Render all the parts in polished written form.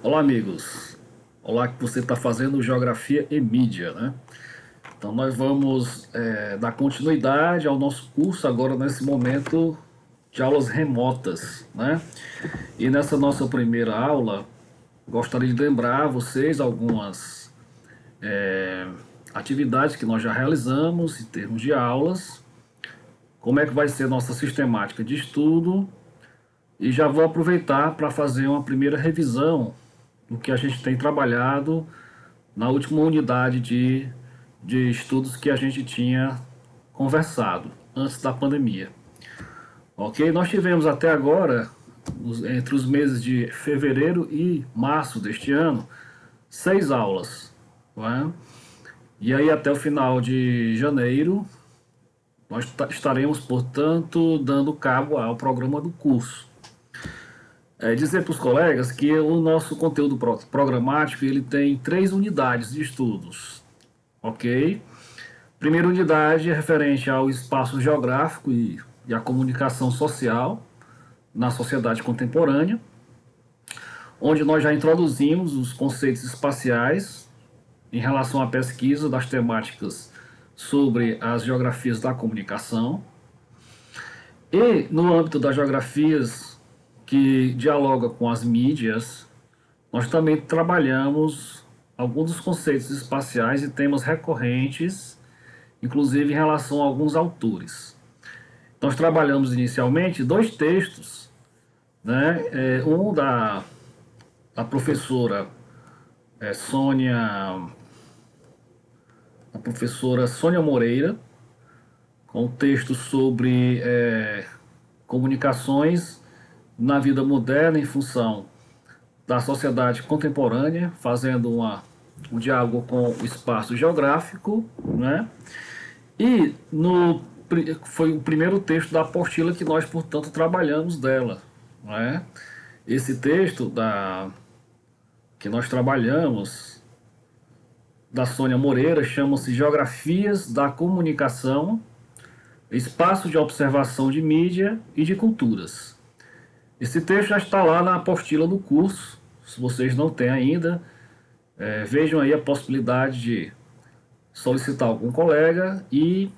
Olá, amigos. Olá, que você está fazendo Geografia e Mídia, né? Então, nós vamos dar continuidade ao nosso curso agora nesse momento de aulas remotas, né? E nessa nossa primeira aula, gostaria de lembrar a vocês algumas atividades que nós já realizamos em termos de aulas, como é que vai ser nossa sistemática de estudo, e já vou aproveitar para fazer uma primeira revisão do que a gente tem trabalhado na última unidade de estudos que a gente tinha conversado antes da pandemia. Ok? Nós tivemos até agora, entre os meses de fevereiro e março deste ano, 6 aulas. Não é? E aí até o final de janeiro, nós estaremos, portanto, dando cabo ao programa do curso. Dizer para os colegas que o nosso conteúdo programático ele tem 3 unidades de estudos, ok? Primeira unidade é referente ao espaço geográfico e à comunicação social na sociedade contemporânea, onde nós já introduzimos os conceitos espaciais em relação à pesquisa das temáticas sobre as geografias da comunicação. E no âmbito das geografias que dialoga com as mídias, nós também trabalhamos alguns dos conceitos espaciais e temas recorrentes, inclusive em relação a alguns autores. Nós trabalhamos inicialmente 2 textos, né? Um da professora Sônia, a professora Sônia Moreira, com um texto sobre comunicações na vida moderna em função da sociedade contemporânea, fazendo um diálogo com o espaço geográfico, né? E foi o primeiro texto da apostila que nós, portanto, trabalhamos dela, não é? Esse texto que nós trabalhamos, da Sônia Moreira, chama-se Geografias da Comunicação, Espaço de Observação de Mídia e de Culturas. Esse texto já está lá na apostila do curso, se vocês não têm ainda, vejam aí a possibilidade de solicitar algum colega e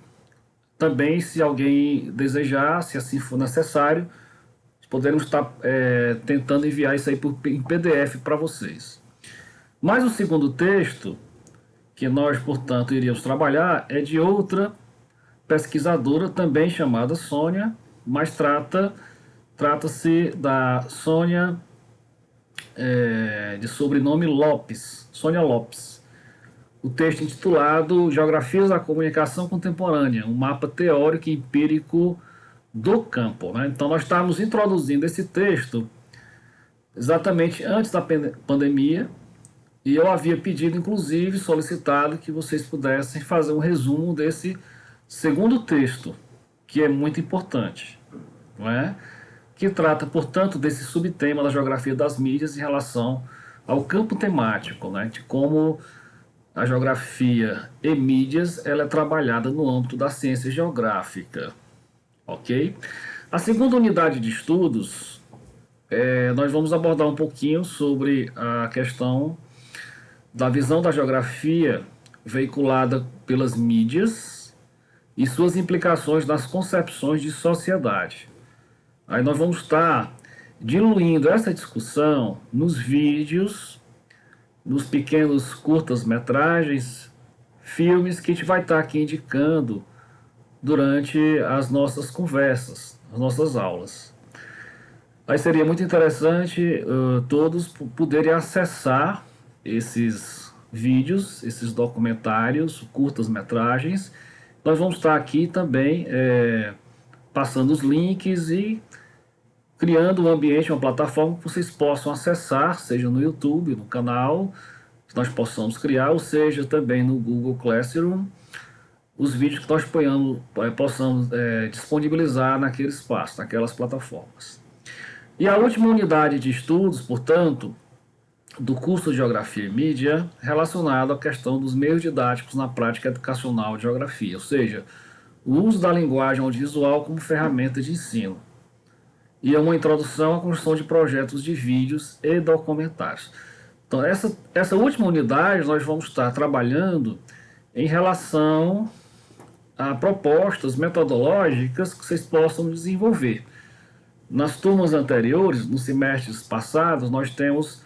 também, se alguém desejar, se assim for necessário, podemos estar tentando enviar isso aí em PDF para vocês. Mas o segundo texto, que nós, portanto, iríamos trabalhar, é de outra pesquisadora, também chamada Sônia, mas trata-se da Sônia, de sobrenome Lopes, Sônia Lopes. O texto intitulado Geografias da Comunicação Contemporânea, um mapa teórico e empírico do campo. Né? Então nós estávamos introduzindo esse texto exatamente antes da pandemia, e eu havia pedido, inclusive, solicitado que vocês pudessem fazer um resumo desse segundo texto, que é muito importante, não é? Que trata, portanto, desse subtema da geografia das mídias em relação ao campo temático, né? De como a geografia e mídias ela é trabalhada no âmbito da ciência geográfica, ok? A segunda unidade de estudos, nós vamos abordar um pouquinho sobre a questão da visão da geografia veiculada pelas mídias e suas implicações nas concepções de sociedade. Aí nós vamos estar diluindo essa discussão nos vídeos, nos pequenos curtas-metragens, filmes que a gente vai estar aqui indicando durante as nossas conversas, as nossas aulas. Aí seria muito interessante todos poderem acessar esses vídeos, esses documentários, curtas-metragens. Nós vamos estar aqui também passando os links e criando um ambiente, uma plataforma que vocês possam acessar, seja no YouTube, no canal, que nós possamos criar, ou seja também no Google Classroom, os vídeos que nós possamos disponibilizar naquele espaço, naquelas plataformas. E a última unidade de estudos, portanto, do curso de Geografia e Mídia, relacionado à questão dos meios didáticos na prática educacional de geografia, ou seja, o uso da linguagem audiovisual como ferramenta de ensino. E é uma introdução à construção de projetos de vídeos e documentários. Então, essa última unidade nós vamos estar trabalhando em relação a propostas metodológicas que vocês possam desenvolver. Nas turmas anteriores, nos semestres passados, nós temos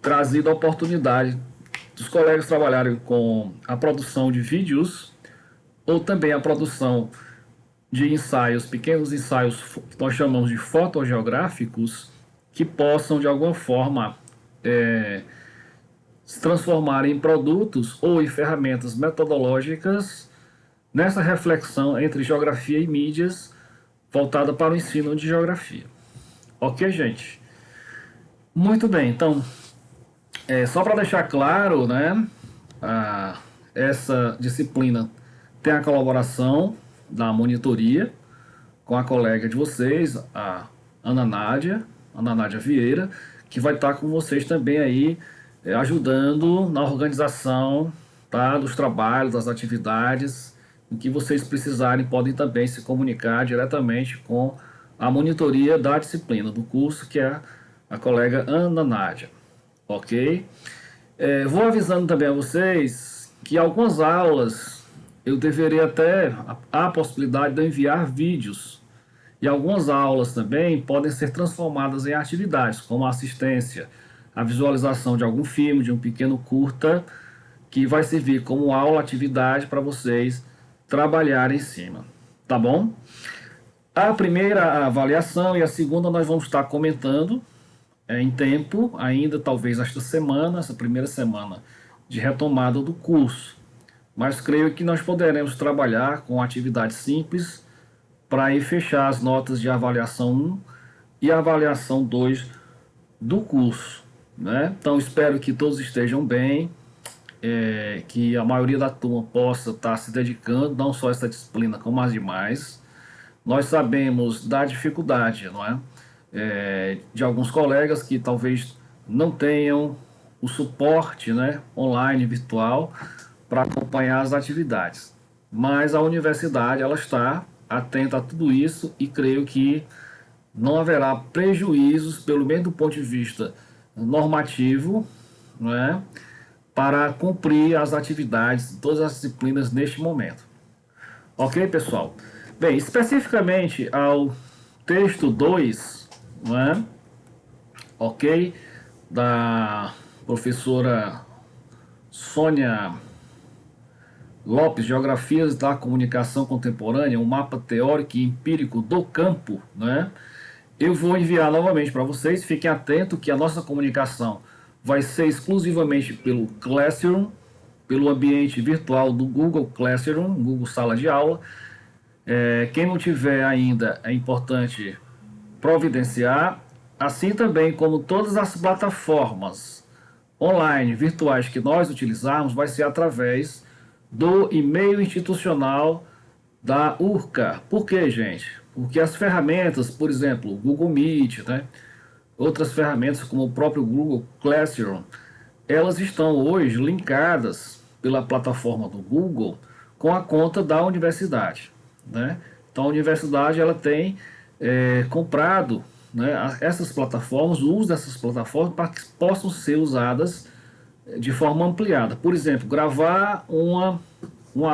trazido a oportunidade dos colegas trabalharem com a produção de vídeos ou também a produção de ensaios, pequenos ensaios que nós chamamos de fotogeográficos, que possam de alguma forma se transformar em produtos ou em ferramentas metodológicas nessa reflexão entre geografia e mídias voltada para o ensino de geografia. Ok, gente? Muito bem, então, só para deixar claro, né, essa disciplina tem a colaboração da monitoria com a colega de vocês, a Ana Nádia Vieira, que vai estar com vocês também aí, ajudando na organização, tá, dos trabalhos, das atividades. O que vocês precisarem podem também se comunicar diretamente com a monitoria da disciplina do curso, que é a colega Ana Nádia, ok? Vou avisando também a vocês que algumas aulas eu deveria até a possibilidade de enviar vídeos, e algumas aulas também podem ser transformadas em atividades, como a assistência, a visualização de algum filme, de um pequeno curta, que vai servir como aula, atividade para vocês trabalharem em cima, tá bom? A primeira avaliação e a segunda nós vamos estar comentando em tempo, ainda talvez esta semana, essa primeira semana de retomada do curso. Mas creio que nós poderemos trabalhar com atividades simples para ir fechar as notas de avaliação 1 e avaliação 2 do curso, né? Então espero que todos estejam bem, que a maioria da turma possa estar se dedicando, não só a essa disciplina como as demais. Nós sabemos da dificuldade, não é? De alguns colegas que talvez não tenham o suporte, né, online, virtual, para acompanhar as atividades. Mas a universidade ela está atenta a tudo isso e creio que não haverá prejuízos, pelo menos do ponto de vista normativo, não é, para cumprir as atividades, todas as disciplinas neste momento. Ok, pessoal? Bem, especificamente ao texto 2, não é? Ok, da professora Sônia Lopes, Geografias da Comunicação Contemporânea, um mapa teórico e empírico do campo, né? Eu vou enviar novamente para vocês, fiquem atentos que a nossa comunicação vai ser exclusivamente pelo Classroom, pelo ambiente virtual do Google Classroom, Google Sala de Aula. Quem não tiver ainda, é importante providenciar, assim também como todas as plataformas online, virtuais que nós utilizarmos, vai ser através do e-mail institucional da URCA. Por quê, gente? Porque as ferramentas, por exemplo, o Google Meet, né? Outras ferramentas como o próprio Google Classroom, elas estão hoje linkadas pela plataforma do Google com a conta da universidade, né? Então a universidade ela tem comprado, né, essas plataformas, o uso dessas plataformas para que possam ser usadas de forma ampliada. Por exemplo, gravar uma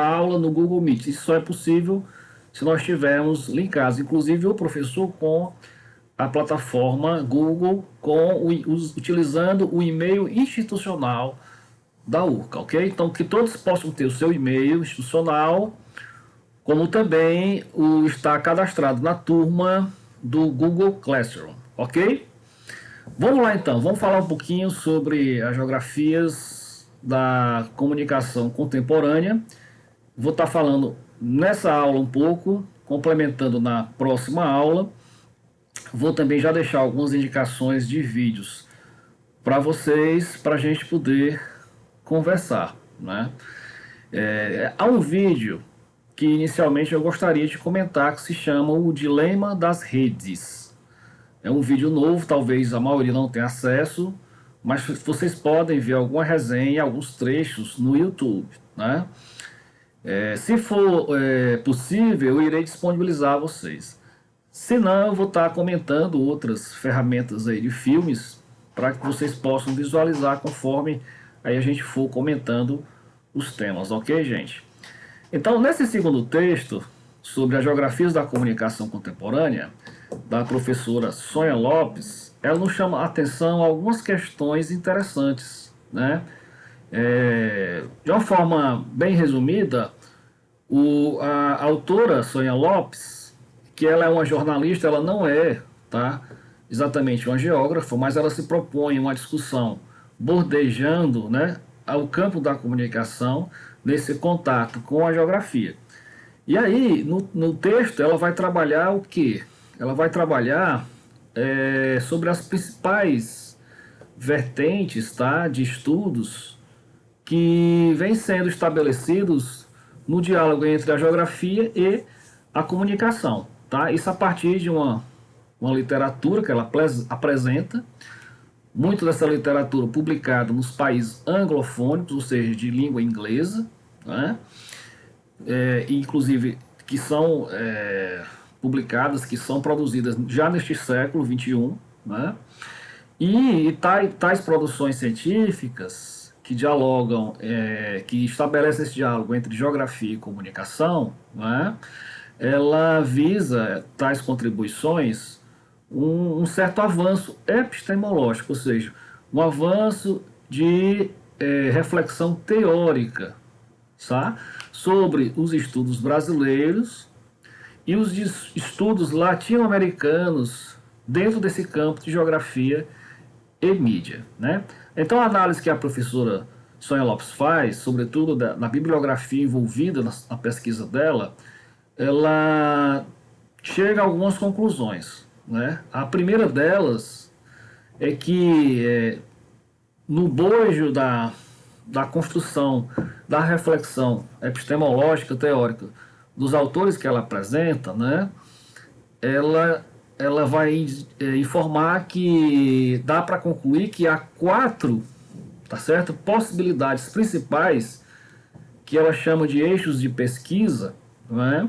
aula no Google Meet. Isso só é possível se nós tivermos linkados, inclusive o professor com a plataforma Google, utilizando o e-mail institucional da URCA, ok? Então, que todos possam ter o seu e-mail institucional, como também o estar cadastrado na turma do Google Classroom, ok? Vamos lá então, vamos falar um pouquinho sobre as geografias da comunicação contemporânea. Vou estar falando nessa aula um pouco, complementando na próxima aula. Vou também já deixar algumas indicações de vídeos para vocês, para a gente poder conversar, né? Há um vídeo que inicialmente eu gostaria de comentar que se chama O Dilema das Redes. É um vídeo novo, talvez a maioria não tenha acesso, mas vocês podem ver alguma resenha, alguns trechos no YouTube, né? Se for possível, eu irei disponibilizar a vocês. Se não, eu vou estar comentando outras ferramentas aí de filmes, para que vocês possam visualizar conforme aí a gente for comentando os temas, ok, gente? Então, nesse segundo texto, sobre as geografias da comunicação contemporânea, da professora Sônia Lopes, ela nos chama a atenção a algumas questões interessantes, né? De uma forma bem resumida, a autora Sônia Lopes, que ela é uma jornalista, ela não é, tá, exatamente uma geógrafa, mas ela se propõe uma discussão bordejando, né, ao campo da comunicação nesse contato com a geografia. E aí, no texto, ela vai trabalhar o quê? Ela vai trabalhar sobre as principais vertentes, tá, de estudos que vêm sendo estabelecidos no diálogo entre a geografia e a comunicação, tá? Isso a partir de uma literatura que ela apresenta, muito dessa literatura publicada nos países anglofônicos, ou seja, de língua inglesa, né? Inclusive que são publicadas, que são produzidas já neste século XXI, né? E tais produções científicas que dialogam, que estabelecem esse diálogo entre geografia e comunicação, né? Ela visa tais contribuições um certo avanço epistemológico, ou seja, um avanço de reflexão teórica, tá? Sobre os estudos brasileiros e os estudos latino-americanos dentro desse campo de geografia e mídia, né? Então a análise que a professora Sônia Lopes faz, sobretudo na bibliografia envolvida na pesquisa dela, ela chega a algumas conclusões, né? A primeira delas é que no bojo da construção, da reflexão epistemológica, teórica dos autores que ela apresenta, né? Ela vai informar que dá para concluir que há quatro, tá certo, possibilidades principais que ela chama de eixos de pesquisa, né?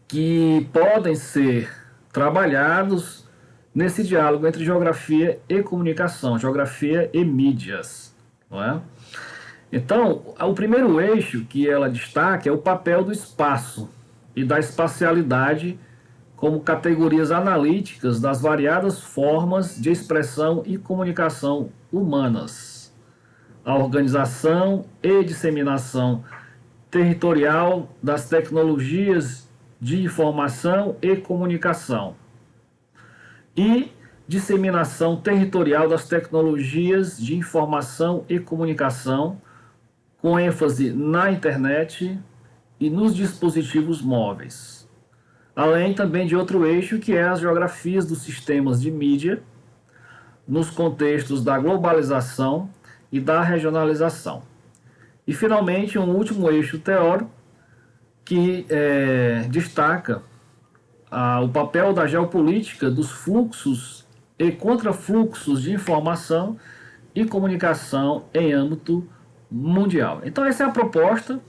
Que podem ser trabalhados nesse diálogo entre geografia e comunicação, geografia e mídias, não é? Então, o primeiro eixo que ela destaca é o papel do espaço e da espacialidade como categorias analíticas das variadas formas de expressão e comunicação humanas, a organização e disseminação territorial das tecnologias de informação e comunicação e disseminação territorial das tecnologias de informação e comunicação, com ênfase na internet e nos dispositivos móveis. Além também de outro eixo, que é as geografias dos sistemas de mídia, nos contextos da globalização e da regionalização. E, finalmente, um último eixo teórico, que destaca o papel da geopolítica dos fluxos e contrafluxos de informação e comunicação em âmbito mundial. Então, essa é a proposta,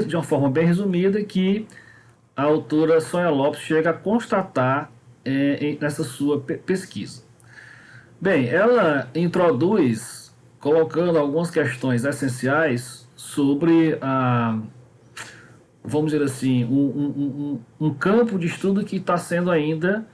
de uma forma bem resumida, que a autora Sônia Lopes chega a constatar nessa sua pesquisa. Bem, ela introduz colocando algumas questões essenciais sobre vamos dizer assim, um campo de estudo que está sendo ainda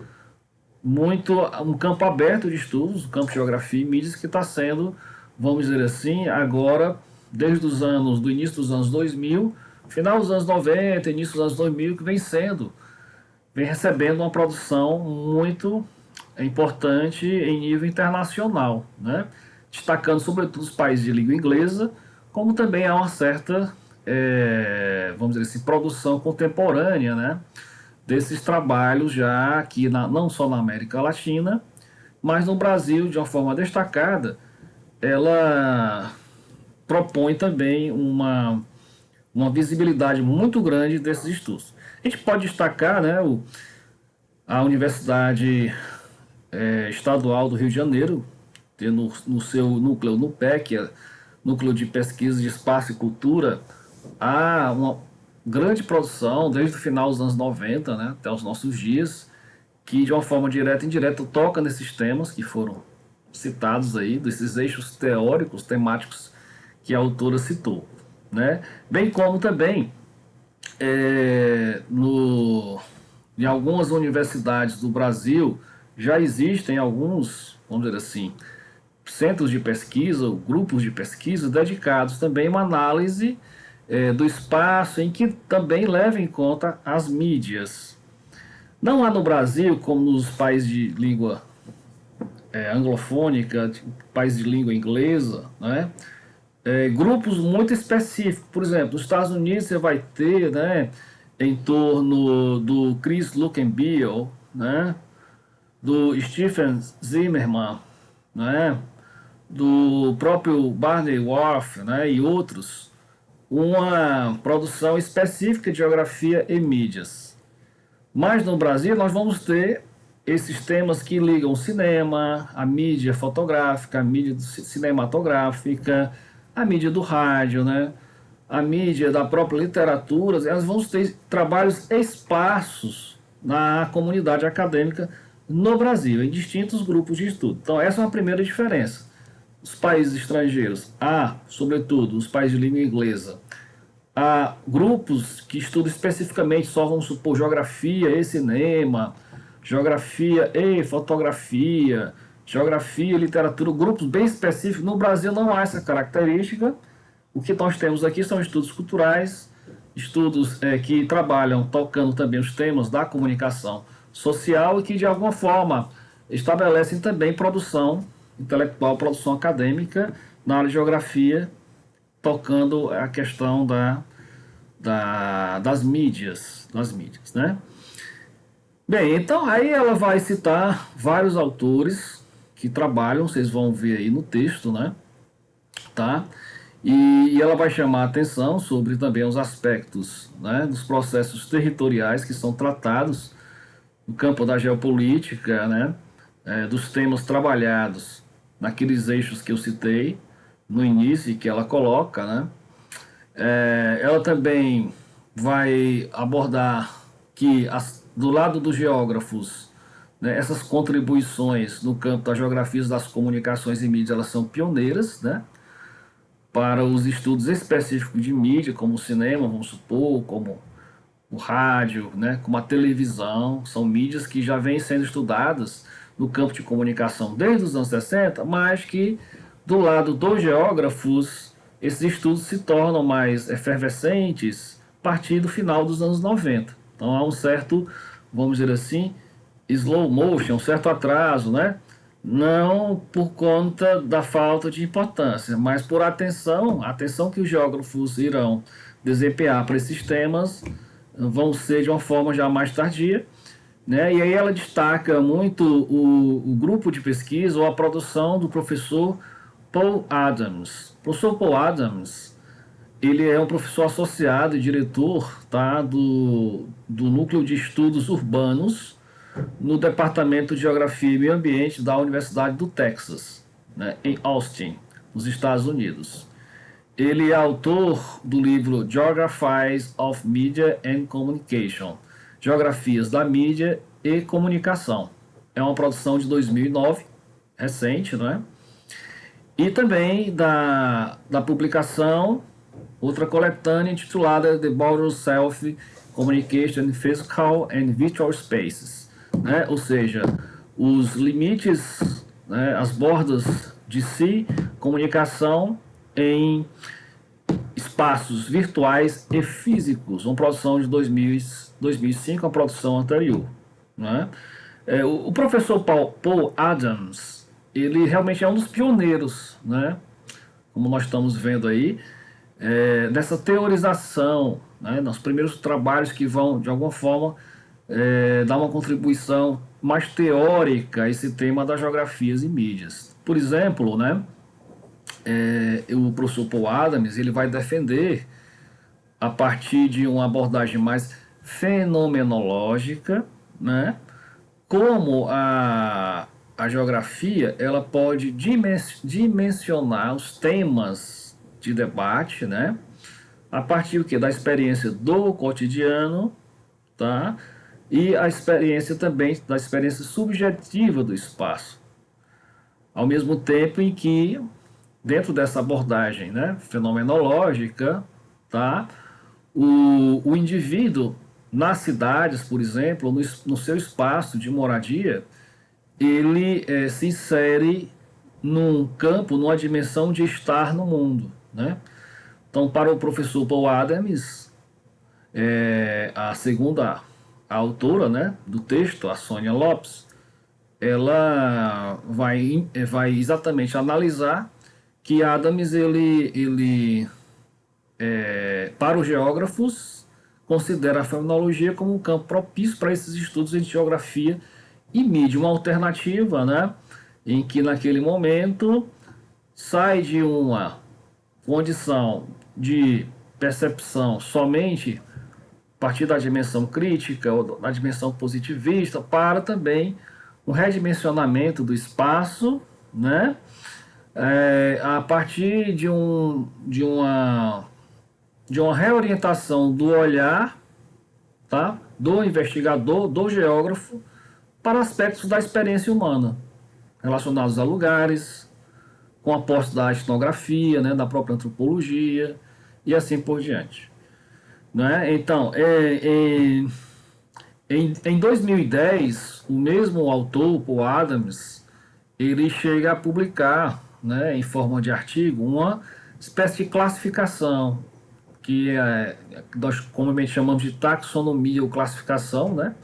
um campo aberto de estudos, o campo de geografia e mídias, que está sendo, vamos dizer assim, agora, desde do início dos anos 2000, final dos anos 90, início dos anos 2000, que vem recebendo uma produção muito importante em nível internacional, né? Destacando sobretudo os países de língua inglesa, como também há uma certa, vamos dizer assim, produção contemporânea, né? Desses trabalhos já aqui, não só na América Latina, mas no Brasil, de uma forma destacada, ela propõe também uma visibilidade muito grande desses estudos. A gente pode destacar, né, a Universidade Estadual do Rio de Janeiro, tendo no seu núcleo, no PEC, Núcleo de Pesquisa de Espaço e Cultura, há uma grande produção desde o final dos anos 90, né, até os nossos dias, que de uma forma direta e indireta toca nesses temas que foram citados aí, desses eixos teóricos, temáticos que a autora citou, né? Bem como também em algumas universidades do Brasil já existem alguns, vamos dizer assim, centros de pesquisa, ou grupos de pesquisa dedicados também a uma análise do espaço, em que também leva em conta as mídias. Não há no Brasil, como nos países de língua anglofônica, países de língua inglesa, né? Grupos muito específicos. Por exemplo, nos Estados Unidos você vai ter, né, em torno do Chris Luckenbill, né, do Stephen Zimmerman, né, do próprio Barney Wolf, né, e outros, uma produção específica de geografia e mídias. Mas no Brasil nós vamos ter esses temas que ligam o cinema, a mídia fotográfica, a mídia cinematográfica, a mídia do rádio, né? A mídia da própria literatura. Elas vão ter trabalhos esparsos na comunidade acadêmica no Brasil, em distintos grupos de estudo. Então, essa é uma primeira diferença. Os países estrangeiros, sobretudo, os países de língua inglesa, há grupos que estudam especificamente, só vamos supor, geografia e cinema, geografia e fotografia, geografia e literatura, grupos bem específicos. No Brasil não há essa característica. O que nós temos aqui são estudos culturais, estudos que trabalham tocando também os temas da comunicação social e que de alguma forma estabelecem também produção intelectual, produção acadêmica na área de geografia, tocando a questão das mídias, né? Bem, então aí ela vai citar vários autores que trabalham, vocês vão ver aí no texto, né? Tá? E ela vai chamar a atenção sobre também os aspectos, né, dos processos territoriais que são tratados no campo da geopolítica, né, dos temas trabalhados naqueles eixos que eu citei no início e que ela coloca, né. Ela também vai abordar que do lado dos geógrafos, né, essas contribuições no campo das geografias das comunicações e mídias, elas são pioneiras, né, para os estudos específicos de mídia, como o cinema, vamos supor, como o rádio, né, como a televisão, são mídias que já vêm sendo estudadas no campo de comunicação desde os anos 60, mas que do lado dos geógrafos, esses estudos se tornam mais efervescentes a partir do final dos anos 90. Então há um certo, vamos dizer assim, slow motion, um certo atraso, né? Não por conta da falta de importância, mas por atenção que os geógrafos irão desempenhar para esses temas vão ser de uma forma já mais tardia, né? E aí ela destaca muito o grupo de pesquisa ou a produção do professor Paul Adams. O professor Paul Adams, ele é um professor associado e diretor, tá, do Núcleo de Estudos Urbanos no Departamento de Geografia e Meio Ambiente da Universidade do Texas, né, em Austin, nos Estados Unidos. Ele é autor do livro Geographies of Media and Communication, Geografias da Mídia e Comunicação. É uma produção de 2009, recente, né? E também da publicação, outra coletânea intitulada The Border Self Communication in Physical and Virtual Spaces, né? Ou seja, os limites, né, as bordas de si, comunicação em espaços virtuais e físicos, uma produção de 2005, a produção anterior, né? O professor Paul Adams, ele realmente é um dos pioneiros, né? Como nós estamos vendo aí, dessa teorização, né? Nos primeiros trabalhos que vão, de alguma forma, dar uma contribuição mais teórica a esse tema das geografias e mídias. Por exemplo, né? O professor Paul Adams, ele vai defender, a partir de uma abordagem mais fenomenológica, né? Como a geografia ela pode dimensionar os temas de debate, né? A partir do que? Da experiência do cotidiano, tá? E a experiência também da experiência subjetiva do espaço. ao mesmo tempo em que, dentro dessa abordagem, né, fenomenológica, tá, o indivíduo nas cidades, por exemplo, no seu espaço de moradia, ele se insere num campo, numa dimensão de estar no mundo, né? Então, para o professor Paul Adams, a segunda autora, né, do texto, a Sônia Lopes, ela vai exatamente analisar que Adams, para os geógrafos, considera a fenomenologia como um campo propício para esses estudos de geografia e mídia, uma alternativa, né, em que naquele momento sai de uma condição de percepção somente a partir da dimensão crítica ou da dimensão positivista para também um redimensionamento do espaço, né? A partir de uma reorientação do olhar, tá? Do investigador, do geógrafo, para aspectos da experiência humana, relacionados a lugares, com aporte da etnografia, né? Da própria antropologia e assim por diante. Né? Então, em 2010, o mesmo autor, Paul Adams, ele chega a publicar, né, em forma de artigo, uma espécie de classificação, que nós comumente chamamos de taxonomia ou classificação, né,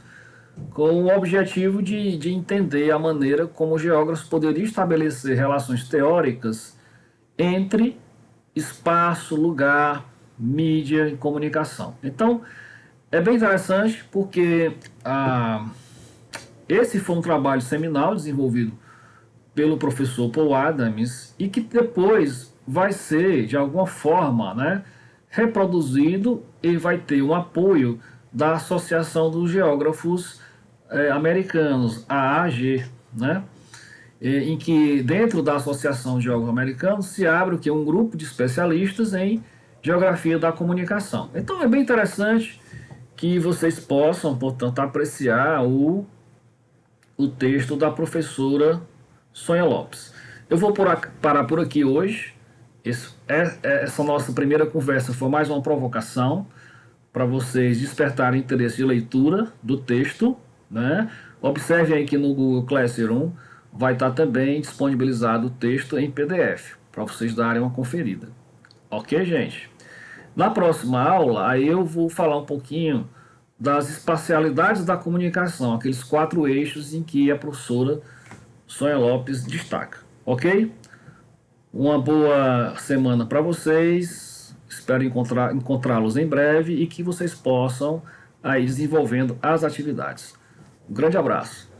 com o objetivo de entender a maneira como os geógrafos poderiam estabelecer relações teóricas entre espaço, lugar, mídia e comunicação. Então, é bem interessante porque esse foi um trabalho seminal desenvolvido pelo professor Paul Adams e que depois vai ser, de alguma forma, né, reproduzido e vai ter um apoio da Associação dos Geógrafos Americanos, a AG, né, em que dentro da Associação de Geógrafos Americanos se abre o que? Um grupo de especialistas em geografia da comunicação. Então é bem interessante que vocês possam, portanto, apreciar o texto da professora Sônia Lopes. Eu vou parar por aqui hoje. Essa nossa primeira conversa foi mais uma provocação para vocês despertarem interesse de leitura do texto, né? Observe aí que no Google Classroom vai estar também disponibilizado o texto em PDF, para vocês darem uma conferida. Ok, gente? Na próxima aula, aí eu vou falar um pouquinho das espacialidades da comunicação, aqueles 4 eixos em que a professora Sônia Lopes destaca. Ok? Uma boa semana para vocês. Espero encontrá-los em breve e que vocês possam aí desenvolvendo as atividades. Um grande abraço.